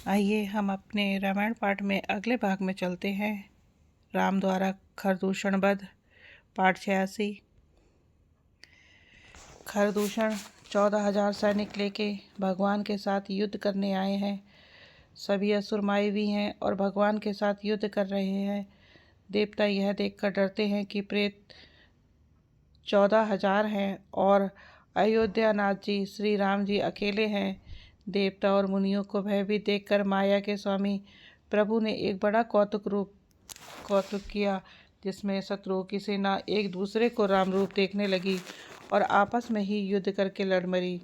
आइए हम अपने रामायण पाठ में अगले भाग में चलते हैं। राम द्वारा खरदूषण वध, पाठ 86। खरदूषण 14,000 सैनिक लेके भगवान के साथ युद्ध करने आए हैं। सभी असुर मायावी हैं और भगवान के साथ युद्ध कर रहे हैं। देवता यह देखकर डरते हैं कि प्रेत 14,000 हैं और अयोध्यानाथ जी श्री राम जी अकेले हैं। देवता और मुनियों को भयभीत देखकर माया के स्वामी प्रभु ने एक बड़ा कौतुक किया, जिसमें शत्रुओं की सेना एक दूसरे को राम रूप देखने लगी और आपस में ही युद्ध करके लड़ मरी।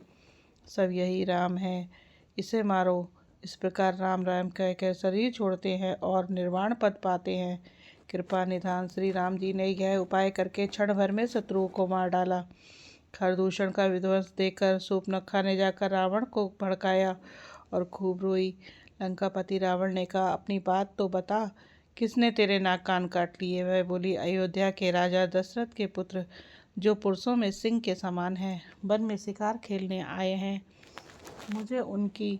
सब यही राम है, इसे मारो। इस प्रकार राम राम कहकर शरीर छोड़ते हैं और निर्वाण पद पाते हैं। कृपा निधान श्री राम जी ने यह उपाय करके क्षण भर में शत्रुओं को मार डाला। खरदूषण का विध्वंस देखकर शूर्पणखा ने जाकर रावण को भड़काया और खूब रोई। लंकापति रावण ने कहा, अपनी बात तो बता, किसने तेरे नाक कान काट लिए? वह बोली, अयोध्या के राजा दशरथ के पुत्र, जो पुरुषों में सिंह के समान हैं, वन में शिकार खेलने आए हैं। मुझे उनकी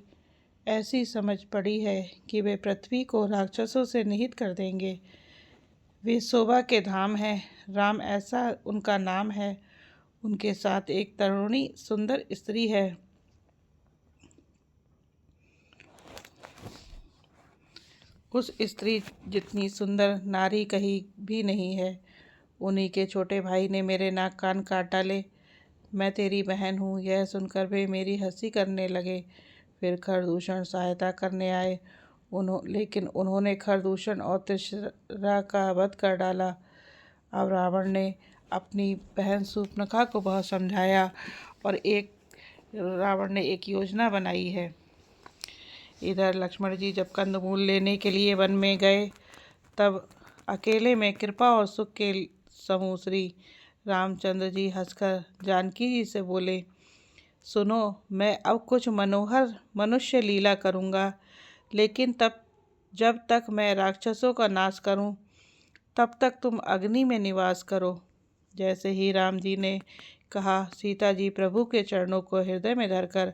ऐसी समझ पड़ी है कि वे पृथ्वी को राक्षसों से निहित कर देंगे। वे शोभा के धाम हैं, राम ऐसा उनका नाम है। उनके साथ एक तरुणी सुंदर स्त्री है। उस स्त्री जितनी सुंदर नारी कहीं भी नहीं है। उन्हीं के छोटे भाई ने मेरे नाक कान काट डाले। मैं तेरी बहन हूँ। यह सुनकर वे मेरी हंसी करने लगे। फिर खरदूषण सहायता करने आए। लेकिन उन्होंने खरदूषण और त्रिशरा का वध कर डाला। अब रावण ने अपनी बहन शूर्पणखा को बहुत समझाया और रावण ने एक योजना बनाई है। इधर लक्ष्मण जी जब कंदमूल लेने के लिए वन में गए, तब अकेले में कृपा और सुख के समूह श्री रामचंद्र जी हंसकर जानकी जी से बोले, सुनो, मैं अब कुछ मनोहर मनुष्य लीला करूँगा, लेकिन जब तक मैं राक्षसों का नाश करूँ, तब तक तुम अग्नि में निवास करो। जैसे ही राम जी ने कहा, सीता जी प्रभु के चरणों को हृदय में धरकर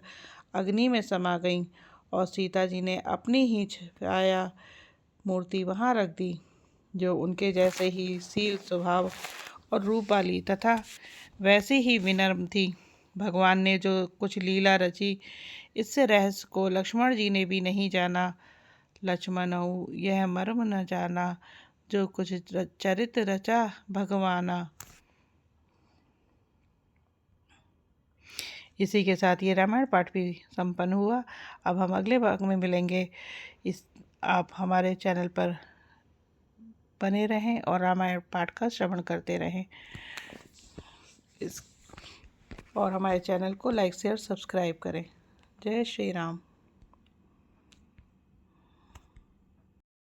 अग्नि में समा गईं और सीता जी ने अपनी ही छाया मूर्ति वहां रख दी, जो उनके जैसे ही शील स्वभाव और रूप वाली तथा वैसी ही विनम्र थी। भगवान ने जो कुछ लीला रची, इससे रहस्य को लक्ष्मण जी ने भी नहीं जाना। लक्ष्मणऊ यह मर्म न जाना, जो कुछ चरित रचा भगवाना। इसी के साथ ये रामायण पाठ भी संपन्न हुआ। अब हम अगले भाग में मिलेंगे। आप हमारे चैनल पर बने रहें और रामायण पाठ का श्रवण करते रहें। और हमारे चैनल को लाइक शेयर सब्सक्राइब करें। जय श्री राम।